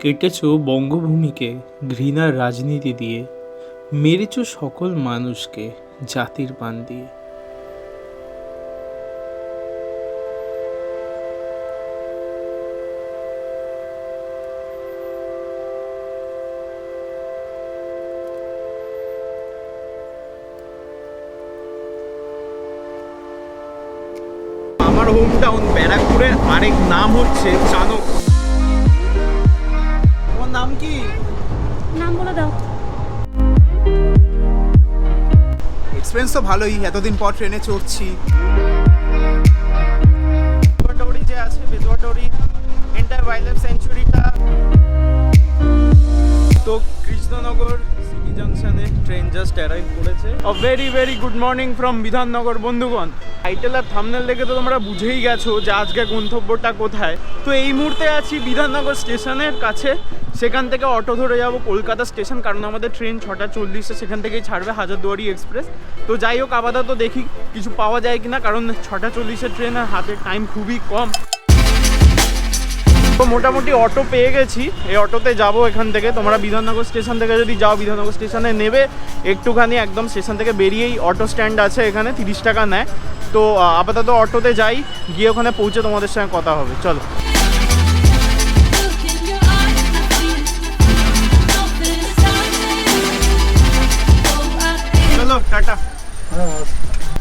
কেটেছ বঙ্গভূমিকে ঘৃণার রাজনীতি দিয়ে, মেরেছ সকল মানুষকে জাতির বান দিয়ে। আমার হোম টাউন ব্যারাকপুরের আরেক নাম হচ্ছে চাণক্য। তোমার নাম কি? নাম বলে দাও। এক্সপিরিয়েন্স তো ভালোই, এতদিন পর ট্রেনে চড়ছি। বেতুয়াডুয়ারি যে আছে, বেতুয়াডুয়ারি এন্টায়ার ওয়াইল্ড লাইফ স্যাংচুয়ারিটা। তো কৃষ্ণনগর সিটি জাংশনে ট্রেন জাস্ট অ্যারাইভ করেছে। Very very good morning from Bidhannagar. বন্ধুগণ, টাইটেল আর থাম্বনেল দেখে তো তোমরা বুঝেই গেছো যে আজকে গন্তব্যটা কোথায়। তো এই মুহূর্তে আছি বিধাননগর স্টেশনের কাছে। সেখান থেকে অটো ধরে যাব কলকাতা স্টেশন, কারণ আমাদের ট্রেন 6:40-এ সেখান থেকেই ছাড়বে, হাজারদুয়ারি এক্সপ্রেস। তো যাই হোক, আপাতত দেখি কিছু পাওয়া যায় কিনা, কারণ 6:40-এর ট্রেন আর হাতে টাইম খুবই কম। তো মোটামুটি অটো পেয়ে গেছি, এই অটোতে যাব এখান থেকে। তোমরা বিধাননগর স্টেশন থেকে যদি যাও, বিধাননগর স্টেশনে নেবে একটুখানি, একদম স্টেশন থেকে বেরিয়েই অটো স্ট্যান্ড আছে, এখানে 30 টাকা নেয়। তো আপাতত অটোতে যাই, গিয়ে ওখানে পৌঁছে তোমাদের সঙ্গে কথা হবে। চলো। চলো টাটা।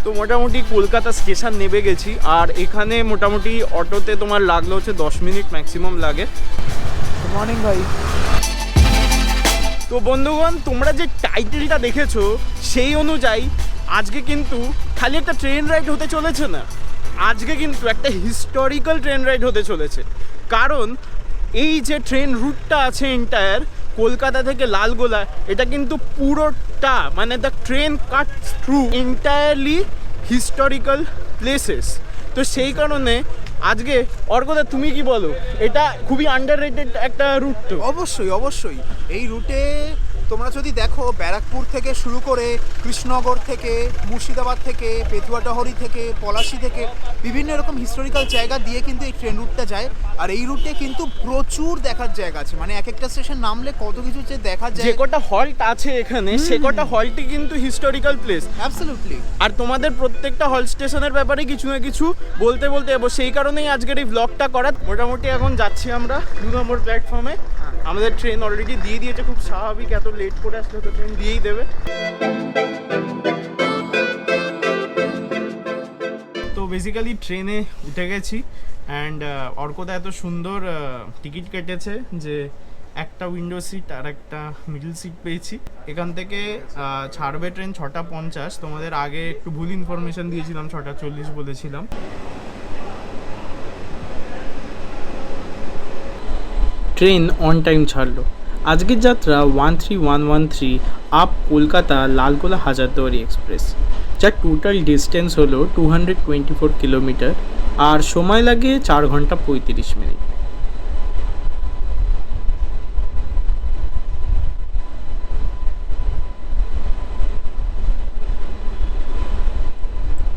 তো মোটামুটি কলকাতা স্টেশন নেমে গেছি, আর এখানে মোটামুটি অটোতে তোমার লাগলো হচ্ছে 10 মিনিট ম্যাক্সিমাম লাগে। গুড মর্নিং ভাই। তো বন্ধুগণ, তোমরা যে টাইটেলটা দেখেছো সেই অনুযায়ী আজকে কিন্তু খালি একটা ট্রেন রাইড হতে চলেছে না, আজকে কিন্তু একটা হিস্টোরিক্যাল ট্রেন রাইড হতে চলেছে। কারণ এই যে ট্রেন রুটটা আছে এন্টায়ার কলকাতা থেকে লালগোলা, এটা কিন্তু পুরোটা, মানে the train Katz through entirely historical places. তো সেই কারণে আজকে অর্কদা, তুমি কি বলো, এটা খুবই আন্ডাররেটেড একটা রুট। তো অবশ্যই অবশ্যই এই রুটে তোমরা যদি দেখো, ব্যারাকপুর থেকে শুরু করে কৃষ্ণনগর থেকে, মুর্শিদাবাদ থেকে, পেতুয়াডুয়ারি থেকে, পলাশী থেকে বিভিন্ন রকম হিস্টোরিক্যাল জায়গা দিয়ে কিন্তু এই ট্রেন রুটটা যায়। আর এই রুটে কিন্তু প্রচুর দেখার জায়গা আছে, মানে এক একটা স্টেশন নামলে কত কিছু যে দেখা যায়। যে কটা হল্ট আছে এখানে, সে কটা হল্টই কিন্তু হিস্টোরিক্যাল প্লেস। অ্যাবসলিউটলি। আর তোমাদের প্রত্যেকটা হল স্টেশনের ব্যাপারে কিছু না কিছু বলতে বলতে যাবো, সেই কারণেই আজকের এই ব্লগটা করা। মোটামুটি এখন যাচ্ছি আমরা 2 নম্বর প্ল্যাটফর্মে। আমাদের ট্রেন অলরেডি দিয়ে দিয়েছে, খুব স্বাভাবিক, এত লেট করে আসলে তো ট্রেন দিয়েই দেবে। তো বেসিক্যালি ট্রেনে উঠে গেছি, অ্যান্ড অর্কদা এত সুন্দর টিকিট কেটেছে যে একটা উইন্ডো সিট আর একটা মিডল সিট পেয়েছি। এখান থেকে ছাড়বে ট্রেন 6:50। তোমাদের আগে একটু ভুল ইনফরমেশন দিয়েছিলাম, 6:40 বলেছিলাম। ট্রেন অন টাইম ছাড়লো। আজকের যাত্রা 13113 আপ কলকাতা লালগোলা হাজারদুয়ারি এক্সপ্রেস, যার টোটাল ডিস্টেন্স হলো 224 কিলোমিটার, আর সময় লাগে 4 ঘন্টা 35 মিনিট।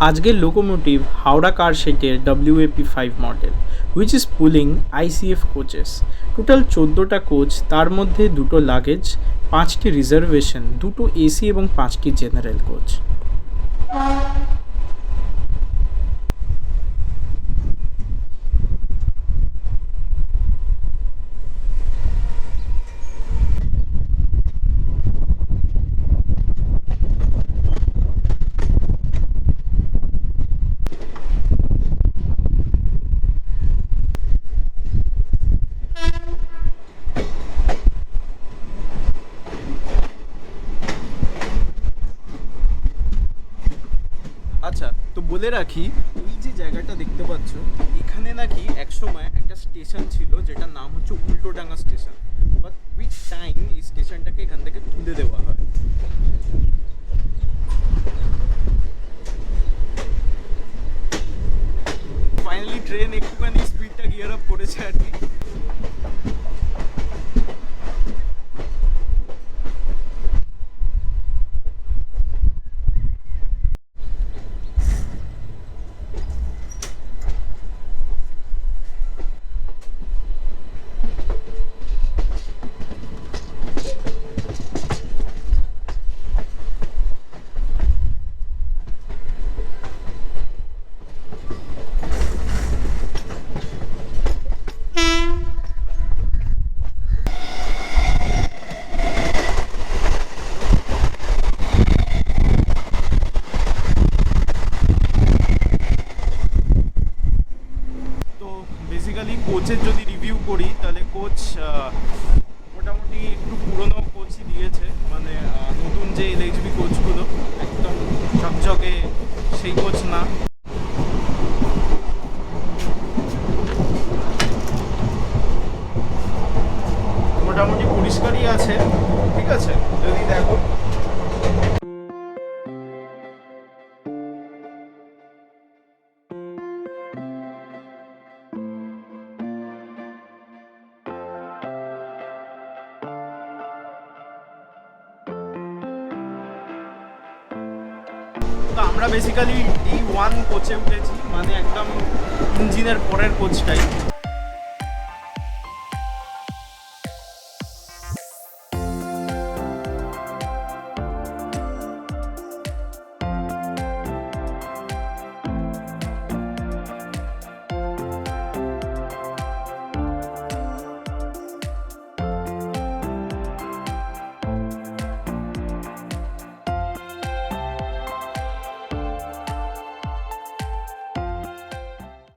আজকের লোকোমোটিভ হাওড়া কার শেডের WAP5 model, which is pulling ICF coaches. Total 14টা কোচ, তার মধ্যে 2টো লাগেজ, 5টি রিজার্ভেশন, 2টো AC এবং 5টি জেনারেল কোচ। আচ্ছা, তো বলে রাখি, এই যে জায়গাটা দেখতে পাচ্ছ, এখানে নাকি একসময় একটা স্টেশন ছিল যেটার নাম হচ্ছে Ultadanga station. But with time এই স্টেশনটাকে এখান থেকে তুলে দেওয়া হয়। ফাইনালি ট্রেন একটুখানি স্পিডটা গিয়ার আপ করেছে আর কি। কোচের যদি রিভিউ করি তাহলে কোচ মোটামুটি একটু পুরনো কোচই দিয়েছে, মানে নতুন যে এলএইচবি কোচগুলো একদম ঝকঝকে সেই কোচ না। মোটামুটি পরিষ্কারই আছে, ঠিক আছে যদি দেখো। তো আমরা বেসিক্যালি D1 কোচে উঠেছি, মানে একদম ইঞ্জিনের পরের কোচটাই।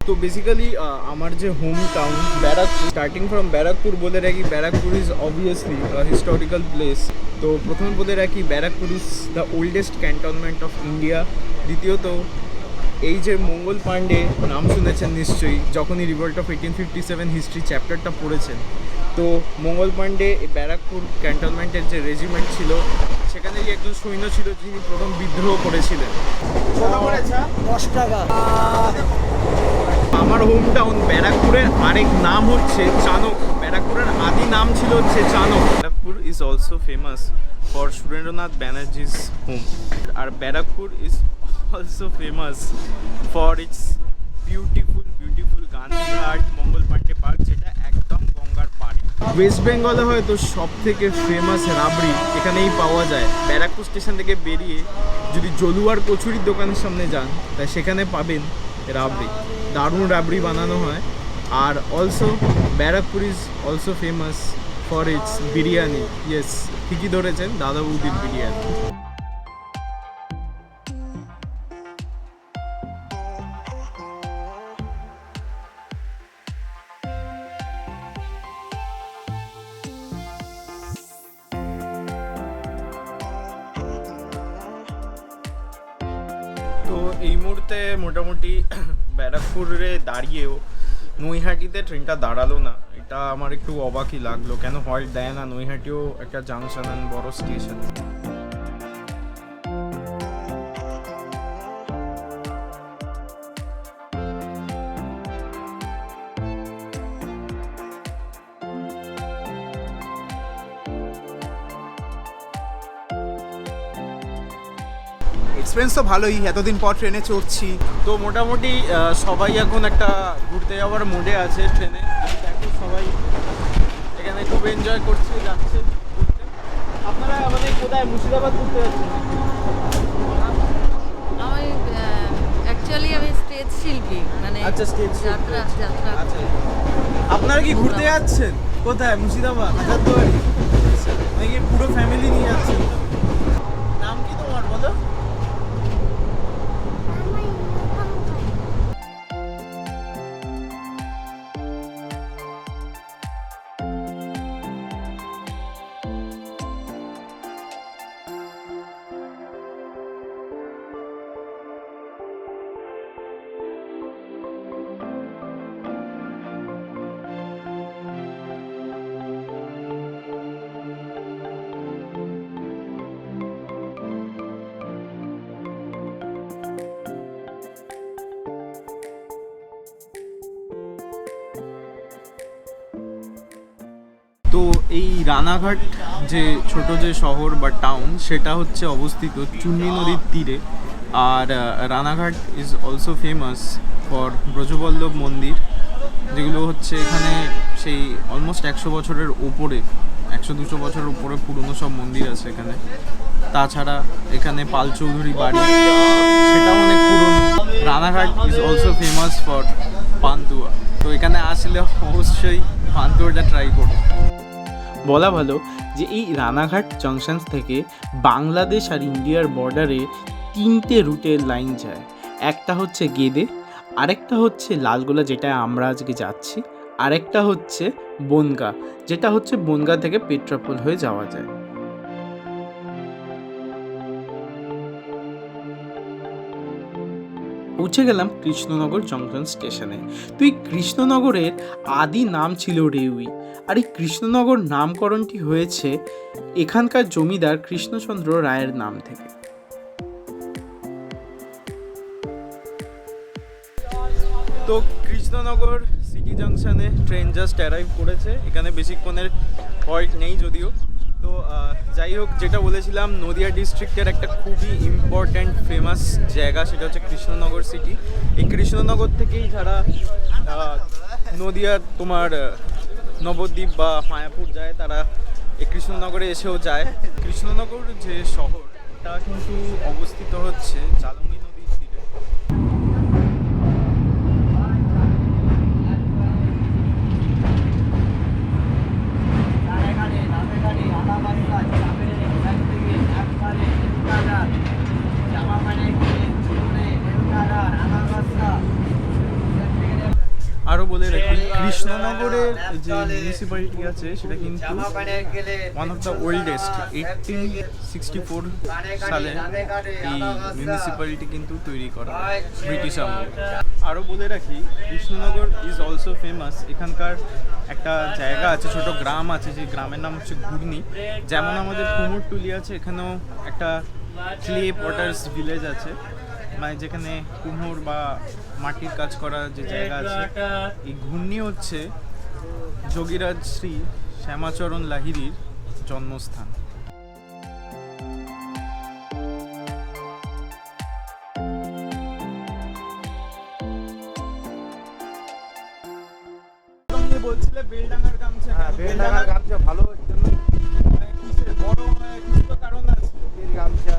তো বেসিক্যালি আমার যে home town Barrackpore, starting from Barrackpore বলে রাখি, Barrackpore is obviously historical place. তো প্রথমে বলে রাখি Barrackpore is the oldest cantonment of India. দ্বিতীয়ত এই যে মঙ্গল পাণ্ডে নাম শুনেছেন নিশ্চয়ই, যখনই রিভোল্ট অফ 1857 হিস্ট্রি চ্যাপ্টারটা পড়েছেন, তো মঙ্গল পাণ্ডে ব্যারাকপুর ক্যান্টনমেন্টের যে রেজিমেন্ট ছিল সেখানেই একজন সৈন্য ছিল যিনি প্রথম বিদ্রোহ করেছিলেন। 10 টাকা। আমার হোম টাউন ব্যারাকপুরের আরেক নাম হচ্ছে চানক। ব্যারাকপুরের আদি নাম ছিল হচ্ছে Chanak. Barrackpore is also famous for Surendranath Banerjee's home, আর Barrackpore is also famous for its beautiful Gandhighat Mangal Pandey park, যেটা একদম গঙ্গার পাড়ে। ওয়েস্ট বেঙ্গলে হয়তো সব থেকে ফেমাস রাবড়ি এখানেই পাওয়া যায়। ব্যারাকপুর স্টেশন থেকে বেরিয়ে যদি জলুয়ার কচুরির দোকানের সামনে যান তাই সেখানে পাবেন রাবড়ি, দারুণ রাবড়ি বানানো হয়। Are also Barrackpore is also famous for it's biryani. Yes, ঠিকই ধরেছেন, দাদা বৌদির বিরিয়ানি। তো এই মুহূর্তে মোটামুটি ব্যারাকপুরে দাঁড়িয়েও নৈহাটিতে ট্রেনটা দাঁড়ালো না, এটা আমার একটু অবাকই লাগলো। কেন হল্ট দেয় না? নৈহাটিও একটা জাংশন অ্যান্ড বড় স্টেশন। এক্সপিরিয়েন্স তো ভালোই, এতদিন পর ট্রেনে চড়ছি। তো মোটামুটি সবাই এখন একটা ঘুরতে যাওয়ার মুডে আছে ট্রেনে। দেখো সবাই এখানে খুব এনজয় করছে, যাচ্ছে ঘুরতে। আপনারা মানে কোথায় মুর্শিদাবাদ ঘুরতে যাচ্ছেন? আমি অ্যাকচুয়ালি আমি স্টেজ শিল্পী, মানে আচ্ছা, stage শিল্পী। যাত্রা আচ্ছা, আপনারা কি ঘুরতে যাচ্ছেন? কোথায়? মুর্শিদাবাদ, হাজারদুয়ারি? নাকি পুরো ফ্যামিলি নিয়ে যাচ্ছেন? নাম কি তোমার বলো? তো এই রানাঘাট যে ছোট যে শহর বা টাউন, সেটা হচ্ছে অবস্থিত চুন্নি নদীর তীরে। আর Ranaghat is also famous for Brajaballav মন্দির, যেগুলো হচ্ছে এখানে সেই অলমোস্ট 100 বছরের ওপরে, 100-200 বছরের উপরে পুরনো সব মন্দির আছে এখানে। তাছাড়া এখানে পাল চৌধুরী বাড়ি, সেটাও অনেক পুরনো। Ranaghat is also famous for pantua. তো এখানে আসলে অবশ্যই পান্তুয়াটা ট্রাই করো। বলা ভালো যে এই রানাঘাট জাংশন থেকে বাংলাদেশ আর ইন্ডিয়ার বর্ডারে 3টে রুটের লাইন যায়। একটা হচ্ছে গেদে, আরেকটা হচ্ছে লালগোলা যেটা আমরা আজকে যাচ্ছি, আরেকটা হচ্ছে বনগাঁ, যেটা হচ্ছে বনগাঁ থেকে পেট্রাপোল হয়ে যাওয়া যায়। পৌঁছে গেলাম কৃষ্ণনগর জংশন স্টেশনে। তো এই কৃষ্ণনগরের আদি নাম ছিল রেউই, আর এই কৃষ্ণনগর নামকরণটি হয়েছে এখানকার জমিদার কৃষ্ণচন্দ্র রায়ের নাম থেকে। তো কৃষ্ণনগর সিটি জাংশনে ট্রেন জাস্ট অ্যারাইভ করেছে, এখানে বেশিক্ষণের হল্ট নেই যদিও। তো যাই হোক, যেটা বলেছিলাম, নদিয়া ডিস্ট্রিক্টের একটা খুবই ইম্পর্ট্যান্ট ফেমাস জায়গা, সেটা হচ্ছে কৃষ্ণনগর সিটি। এই কৃষ্ণনগর থেকেই যারা নদিয়ার তোমার নবদ্বীপ বা মায়াপুর যায়, তারা এই কৃষ্ণনগরে এসেও যায়। কৃষ্ণনগর যে শহর, এটা কিন্তু অবস্থিত হচ্ছে জালঙ্গি নদীর তীরে। আরও বলে রাখি, কৃষ্ণনগরের যে মিউনিসিপ্যালিটি আছে সেটা কিন্তু ওয়ান অফ দ্য ওল্ডেস্ট। 1864 সালে এই মিউনিসিপ্যালিটি কিন্তু তৈরি করা হয় ব্রিটিশ আমলে। আরও বলে রাখি, কৃষ্ণনগর ইজ অলসো ফেমাস। এখানকার একটা জায়গা আছে, ছোট গ্রাম আছে, যে গ্রামের নাম হচ্ছে ঘূর্ণি। যেমন আমাদের কুমোরটুলি আছে, এখানেও একটা ক্লে পটার্স ভিলেজ আছে, মানে যেখানে কুমোর বা মাটির কাজ করার যে জায়গা আছে। এই ঘূর্ণি হচ্ছে যোগীরাজ শ্রী শ্যামাচরণ লাহিড়ীর জন্মস্থান। বলছিলে বেলডাঙ্গার গামছা। হ্যাঁ, বেলডাঙ্গার গামছা ভালো জন্য কিসের বড় কিছু তো কারণ আছে। এই গামছা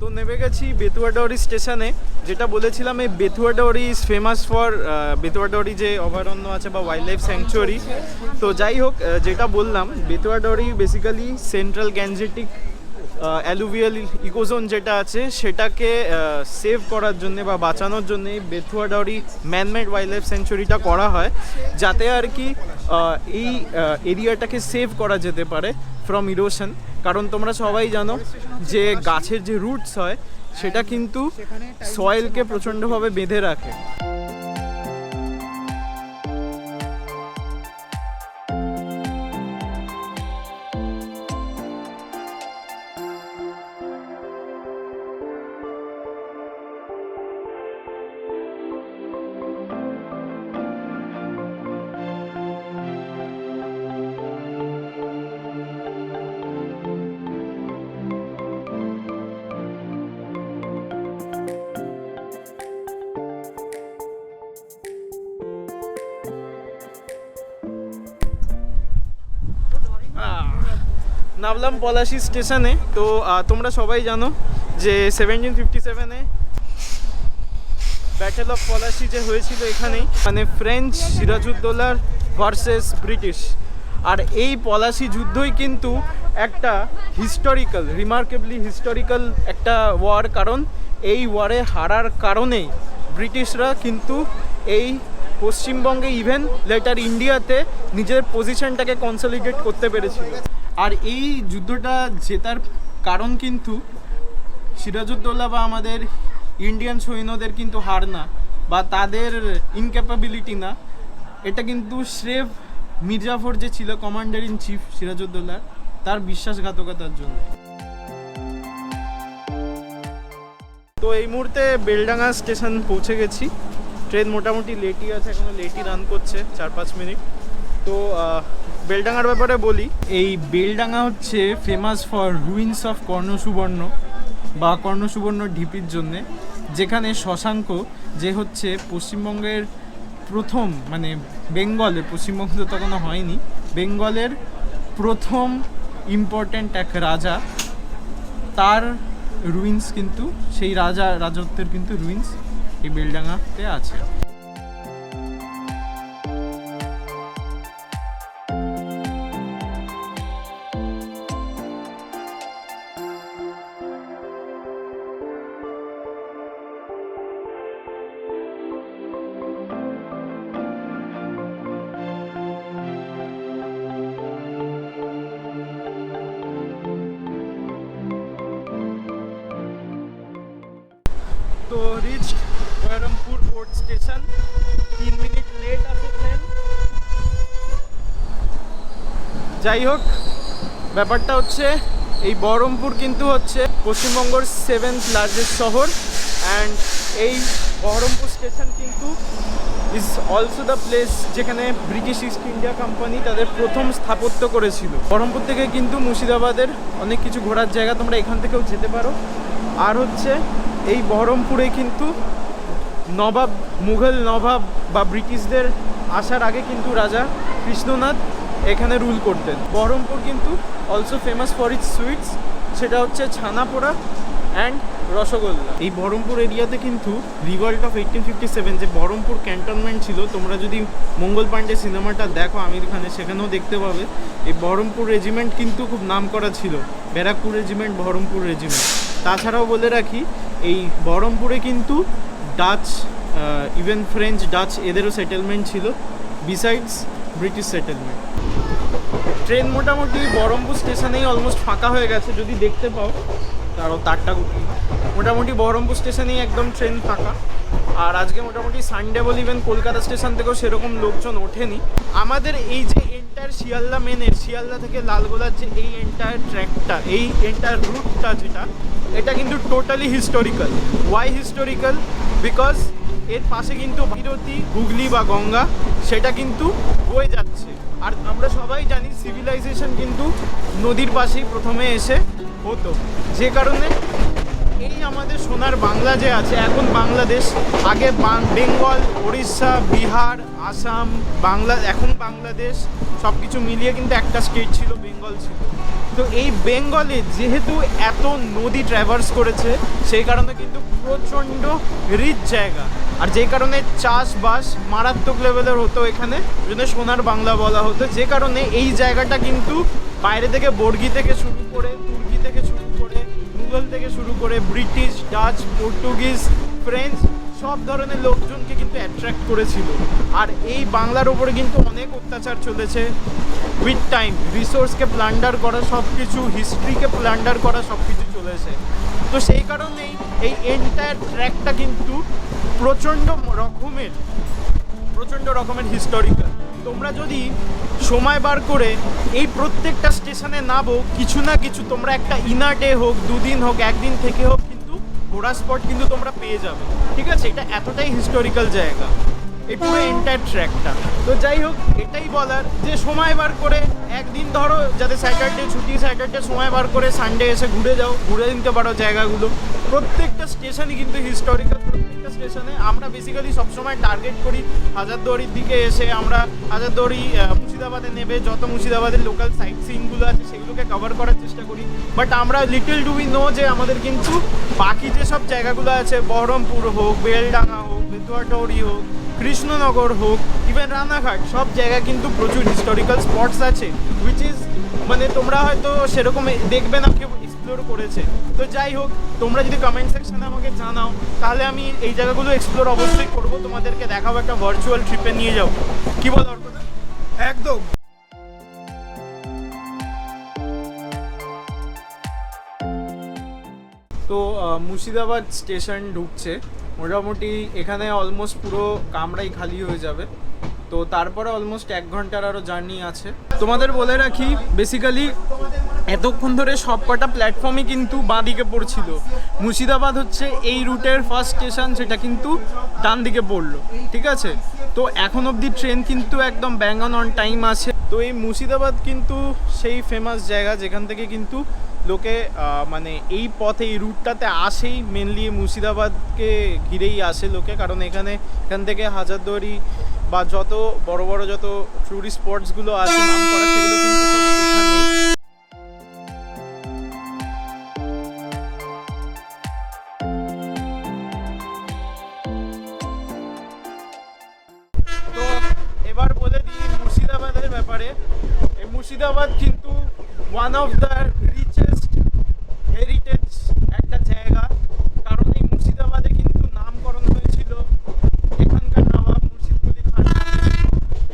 তো নেমে গেছি বেতুয়াডাওরি স্টেশনে। যেটা বলেছিলাম, এই বেতুয়াডাওরি ইজ ফেমাস ফর বেতুয়াডাওরি যে অভয়ারণ্য আছে বা ওয়াইল্ড লাইফ স্যাংচুয়ারি। তো যাই হোক, যেটা বললাম, বেতুয়াডাওরি basically central Gangetic alluvial Ecozone যেটা আছে সেটাকে সেভ করার জন্য বা বাঁচানোর জন্য বেতুয়াডাওরি ম্যানমেড ওয়াইল্ড লাইফ স্যাংচুয়ারিটা করা হয়, যাতে আর কি এই এরিয়াটাকে সেভ করা যেতে পারে ফ্রম ইরোশন। কারণ তোমরা সবাই জানো যে গাছের যে রুটস হয় সেটা কিন্তু সয়েলকে প্রচণ্ডভাবে বেঁধে রাখে। নামলাম পলাশি স্টেশনে। তো তোমরা সবাই জানো যে 1757-এ ব্যাটেল অফ পলাশি যে হয়েছিল এখানেই, মানে ফ্রেঞ্চ সিরাজউদ্দৌলার ভার্সেস ব্রিটিশ। আর এই পলাশি যুদ্ধই কিন্তু একটা হিস্টোরিক্যাল, রিমার্কেবলি হিস্টোরিক্যাল একটা ওয়ার। কারণ এই ওয়ারে হারার কারণেই ব্রিটিশরা কিন্তু এই পশ্চিমবঙ্গে, ইভেন লেটার ইন্ডিয়াতে, নিজের পজিশনটাকে কনসলিডেট করতে পেরেছিল। আর এই যুদ্ধটা জেতার কারণ কিন্তু সিরাজউদ্দৌলা বা আমাদের ইন্ডিয়ান সৈন্যদের কিন্তু হার না, বা তাদের ইনক্যাপাবিলিটি না। এটা কিন্তু স্রেফ মির্জাফর যে ছিল কমান্ডার ইন চিফ সিরাজউদ্দৌলার, তার বিশ্বাসঘাতকতার জন্য। তো এই মুহূর্তে বেলডাঙ্গা স্টেশন পৌঁছে গেছি। ট্রেন মোটামুটি লেটই আছে, এখনো লেটই রান করছে 4-5 মিনিট। তো বেলডাঙ্গার ব্যাপারে বলি, এই বেলডাঙ্গা হচ্ছে famous for ruins of Karnasubarna বা কর্ণসুবর্ণ ঢিপির জন্যে, যেখানে শশাঙ্ক, যে হচ্ছে পশ্চিমবঙ্গের প্রথম, মানে বেঙ্গলের, পশ্চিমবঙ্গ তো তখনও হয়নি, বেঙ্গলের প্রথম ইম্পর্ট্যান্ট এক রাজা, তার রুইন্স কিন্তু সেই রাজত্বের কিন্তু রুইন্স এই বেলডাঙাতে আছে। তো রিচ বহরমপুর পোর্ট স্টেশন, 3 মিনিট লেট আছে ট্রেন। যাই হোক, ব্যাপারটা হচ্ছে এই বহরমপুর কিন্তু হচ্ছে পশ্চিমবঙ্গের 7th লার্জেস্ট শহর, অ্যান্ড এই বহরমপুর স্টেশন কিন্তু ইজ অলসো দ্য প্লেস যেখানে ব্রিটিশ ইস্ট ইন্ডিয়া কোম্পানি তাদের প্রথম স্থাপত্য করেছিল। বহরমপুর থেকে কিন্তু মুর্শিদাবাদের অনেক কিছু ঘোরার জায়গা, তোমরা এখান থেকেও যেতে পারো। আর হচ্ছে এই বহরমপুরে কিন্তু নবাব, মুঘল নবাব বা ব্রিটিশদের আসার আগে কিন্তু রাজা কৃষ্ণনাথ এখানে রুল করতেন। বহরমপুর কিন্তু also famous for it's sweets, সেটা হচ্ছে ছানা পোড়া অ্যান্ড রসগোল্লা। এই বহরমপুর এরিয়াতে কিন্তু রিভল্ট অফ 1857 যে বহরমপুর ক্যান্টনমেন্ট ছিল, তোমরা যদি মঙ্গল পাণ্ডে সিনেমাটা দেখো আমির খানের, সেখানেও দেখতে পাবে এই বহরমপুর রেজিমেন্ট কিন্তু খুব নাম করা ছিল, ব্যারাকপুর রেজিমেন্ট, বহরমপুর রেজিমেন্ট। তাছাড়াও বলে রাখি এই বহরমপুরে কিন্তু ডাচ, ইভেন ফ্রেঞ্চ, ডাচ এদেরও সেটেলমেন্ট ছিল বিসাইডস ব্রিটিশ সেটেলমেন্ট। ট্রেন মোটামুটি বহরমপুর স্টেশনেই অলমোস্ট ফাঁকা হয়ে গেছে, যদি দেখতে পাও তারটা মোটামুটি বহরমপুর স্টেশনেই একদম ট্রেন ফাঁকা। আর আজকে মোটামুটি সানডে বলে ইভেন কলকাতা স্টেশন থেকেও সেরকম লোকজন ওঠেনি। আমাদের এই যে এন্টায়ার শিয়ালদা মেনের, শিয়ালদা থেকে লালগোলার যে এই এন্টায়ার ট্র্যাকটা, এই এন্টায়ার রুটটা যেটা, এটা কিন্তু totally historical. Why historical? Because এর পাশে কিন্তু ভাগীরথী, হুগলি বা গঙ্গা সেটা কিন্তু বয়ে যাচ্ছে। আর আমরা সবাই জানি সিভিলাইজেশন কিন্তু নদীর পাশেই প্রথমে এসে হতো, যে কারণে এই আমাদের সোনার বাংলা যে আছে এখন বাংলাদেশ, আগে বেঙ্গল, উড়িষ্যা, বিহার, আসাম, বাংলা, এখন বাংলাদেশ, সব কিছু মিলিয়ে কিন্তু একটা স্টেট ছিল, বেঙ্গল ছিল। তো এই বেঙ্গলে যেহেতু এত নদী ট্র্যাভার্স করেছে, সেই কারণে কিন্তু প্রচণ্ড রিচ জায়গা, আর যেই কারণে চাষবাস মারাত্মক লেভেলের হতো এখানে, জন্য সোনার বাংলা বলা হতো। যে কারণে এই জায়গাটা কিন্তু বাইরে থেকে বর্গি থেকে শুরু করে, তুর্কি থেকে শুরু করে, মুঘল থেকে শুরু করে, ব্রিটিশ, ডাচ, পর্তুগিজ, ফ্রেঞ্চ, সব ধরনের লোকজনকে কিন্তু অ্যাট্রাক্ট করেছিল। আর এই বাংলার ওপরে কিন্তু অনেক অত্যাচার চলেছে উইথ টাইম, রিসোর্সকে প্লান্ডার করা, সব কিছু, হিস্ট্রিকে প্লান্ডার করা, সব কিছু চলেছে। তো সেই কারণেই এই এন্টায়ার ট্র্যাকটা কিন্তু প্রচণ্ড রকমের হিস্টোরিক্যাল। তোমরা যদি সময় বার করে এই প্রত্যেকটা স্টেশনে নামো, কিছু না কিছু তোমরা একটা ইনার ডে হোক, 2 দিন হোক, 1 দিন থেকে হোক, কিন্তু ঘোড়া স্পট কিন্তু তোমরা পেয়ে যাবে। ঠিক আছে, এটা এতটাই হিস্টোরিক্যাল জায়গা এই পুরো এন্টায়ার ট্র্যাকটা। তো যাই হোক, এটাই বলার যে সময় বার করে একদিন ধরো, যাতে স্যাটারডে ছুটি, স্যাটারডে সময় বার করে সানডে এসে ঘুরে নিতে পারো জায়গাগুলো। প্রত্যেকটা স্টেশনই কিন্তু হিস্টোরিক্যাল। প্রত্যেকটা স্টেশনে আমরা বেসিক্যালি সবসময় টার্গেট করি হাজারদুয়ারির দিকে এসে, আমরা হাজারদুয়ারি, মুর্শিদাবাদে নেবে যত মুর্শিদাবাদের লোকাল সাইট সিনগুলো আছে সেগুলোকে কভার করার চেষ্টা করি। বাট আমরা লিটল ডু উই নো যে আমাদের কিন্তু বাকি যেসব জায়গাগুলো আছে, বহরমপুর হোক, বেলডাঙা হোক, পেতুয়াটহরি হোক, কৃষ্ণনগর হোক, ইভেন রানাঘাট, সব জায়গায় কিন্তু প্রচুর হিস্টোরিক্যাল স্পটস আছে, উইচ ইজ মানে তোমরা হয়তো সেরকম দেখবে না কেউ এক্সপ্লোর করেছে। তো যাই হোক, তোমরা যদি কমেন্ট সেকশনে আমাকে জানাও, তাহলে আমি এই জায়গাগুলো এক্সপ্লোর অবশ্যই করবো, তোমাদেরকে দেখাবো, একটা ভার্চুয়াল ট্রিপে নিয়ে যাবো। কি বল অর্পদা? একদম। তো মুর্শিদাবাদ স্টেশন ঢুকছে, মোটামুটি এখানে অলমোস্ট পুরো কামরাই খালি হয়ে যাবে। তো তারপরে অলমোস্ট 1 ঘন্টার আরও জার্নি আছে। তোমাদের বলে রাখি, বেসিক্যালি এতক্ষণ ধরে সব কটা প্ল্যাটফর্মই কিন্তু বাঁ দিকে পড়ছিল। মুর্শিদাবাদ হচ্ছে এই রুটের ফার্স্ট স্টেশন, সেটা কিন্তু ডান দিকে পড়লো। ঠিক আছে, তো এখন অবধি ট্রেন কিন্তু একদম ব্যাং অন টাইম আছে। তো এই মুর্শিদাবাদ কিন্তু সেই ফেমাস জায়গা যেখান থেকে কিন্তু লোকে মানে এই পথে, এই রুটটাতে আসেই, মেনলি মুর্শিদাবাদকে ঘিরেই আসে লোকে, কারণ এখান থেকে হাজারদুয়ারি বা যত বড় বড় যত টুরিস্ট স্পটসগুলো আছে নাম করা সেগুলো কিন্তু সব এখানেই। তো এবার বলে দিই মুর্শিদাবাদের ব্যাপারে। এই মুর্শিদাবাদ কিন্তু one of the richest heritage একটা জায়গা, কারণ এই মুর্শিদাবাদে কিন্তু নামকরণ হয়েছিল এখানকার নবাব মুর্শিদকুলি খান।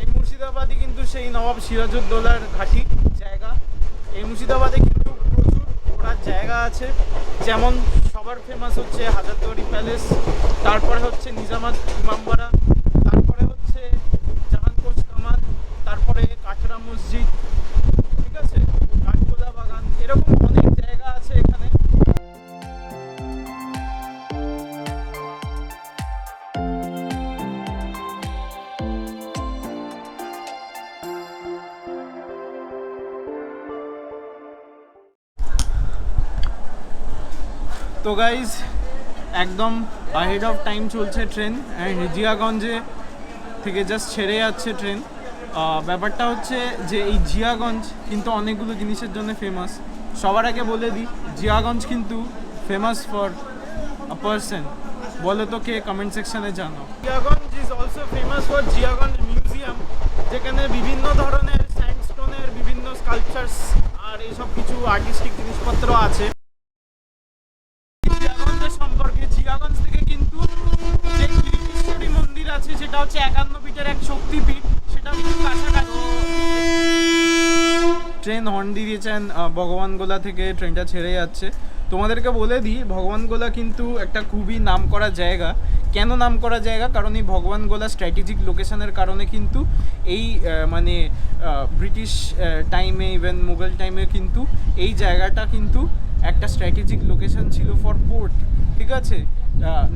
এই মুর্শিদাবাদই কিন্তু সেই নবাব সিরাজউদ্দৌলার ঘাঁটি জায়গা। এই মুর্শিদাবাদে কিন্তু প্রচুর ঘোরার জায়গা আছে, যেমন সবার ফেমাস হচ্ছে হাজারদুয়ারি প্যালেস, তারপরে হচ্ছে নিজামাত ইমামবাড়া, তারপরে হচ্ছে জাহানকোচ কামান, তারপরে কাঠরা মসজিদ, ঠিক আছে, কাঠগোলা বাগান, এরকম অনেক জায়গা আছে এখানে। তো গাইজ একদম আহেড অফ টাইম চলছে ট্রেন, অ্যান্ড জিয়াগঞ্জে থেকে জাস্ট ছেড়ে যাচ্ছে ট্রেন। ব্যাপারটা হচ্ছে যে এই জিয়াগঞ্জ কিন্তু অনেকগুলো জিনিসের জন্য ফেমাস। সবার আগে বলে দিই, জিয়াগঞ্জ কিন্তু ফেমাস ফর আ পার্সন। বলো তো কে, কমেন্ট সেকশনে জানো। Jiaganj is also famous for Jiaganj museum, যেখানে বিভিন্ন ধরনের স্যান্ডস্টোনের বিভিন্ন স্কাল্পচার্স আর এইসব কিছু আর্টিস্টিক জিনিসপত্র আছে। জিয়াগঞ্জের সম্পর্কে, জিয়াগঞ্জ থেকে কিন্তু যে কীর্তিশ্বরী মন্দির আছে সেটা হচ্ছে 51 ফিটের এক শক্তিপীঠ, সেটা কিন্তু কাছাকাছি। ট্রেন হর্ন দিয়ে দিয়েছেন, ভগবানগোলা থেকে ট্রেনটা ছেড়ে যাচ্ছে। তোমাদেরকে বলে দিই, ভগবানগোলা কিন্তু একটা খুবই নামকরা জায়গা। কেন নামকরা জায়গা? কারণ এই ভগবানগোলা স্ট্র্যাটেজিক লোকেশনের কারণে কিন্তু এই মানে ব্রিটিশ টাইমে, ইভেন মুঘল টাইমে কিন্তু এই জায়গাটা কিন্তু একটা স্ট্র্যাটেজিক লোকেশন ছিল ফর পোর্ট, ঠিক আছে।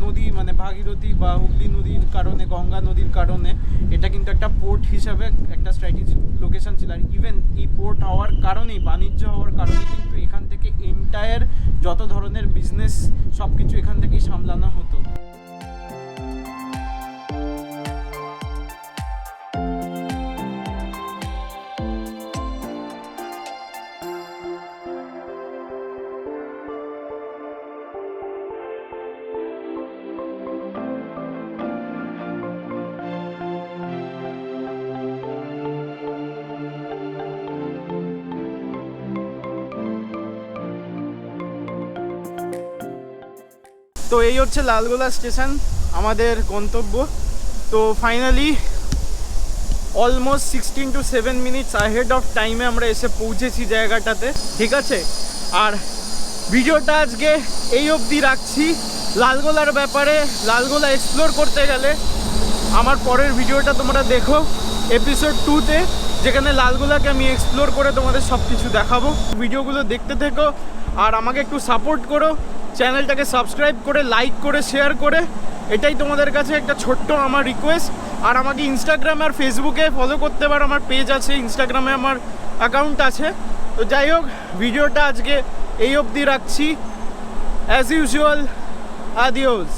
নদী মানে ভাগীরথী বা হুগলি নদীর কারণে, গঙ্গা নদীর কারণে এটা কিন্তু একটা পোর্ট হিসাবে একটা স্ট্র্যাটেজিক লোকেশন ছিল। আর ইভেন এই পোর্ট হওয়ার কারণেই, বাণিজ্য হওয়ার কারণে কিন্তু এখান থেকে এন্টায়ার যত ধরনের বিজনেস সব কিছু এখান থেকেই সামলানো হতো। তো এই হচ্ছে লালগোলা স্টেশন, আমাদের গন্তব্য। তো finally almost 16 to 7 minutes ahead of টাইমে আমরা এসে পৌঁছেছি জায়গাটাতে, ঠিক আছে। আর ভিডিওটা আজকে এই অবধি রাখছি লালগোলার ব্যাপারে। লালগোলা এক্সপ্লোর করতে গেলে আমার পরের ভিডিওটা তোমরা দেখো এপিসোড 2-তে, যেখানে লালগোলাকে আমি এক্সপ্লোর করে তোমাদের সব কিছু দেখাবো। ভিডিওগুলো দেখতে থেকো আর আমাকে একটু সাপোর্ট করো, চ্যানেলটাকে সাবস্ক্রাইব করে, লাইক করে, শেয়ার করে। এটাই তোমাদের কাছে একটা ছোট্ট আমার রিকোয়েস্ট। আর আমাকে ইনস্টাগ্রামে আর ফেসবুকে ফলো করতে পারো, আমার পেজ আছে, ইনস্টাগ্রামে আমার অ্যাকাউন্ট আছে। তো যাই হোক, ভিডিওটা আজকে এই অবধি রাখছি। As usual, আদিওস।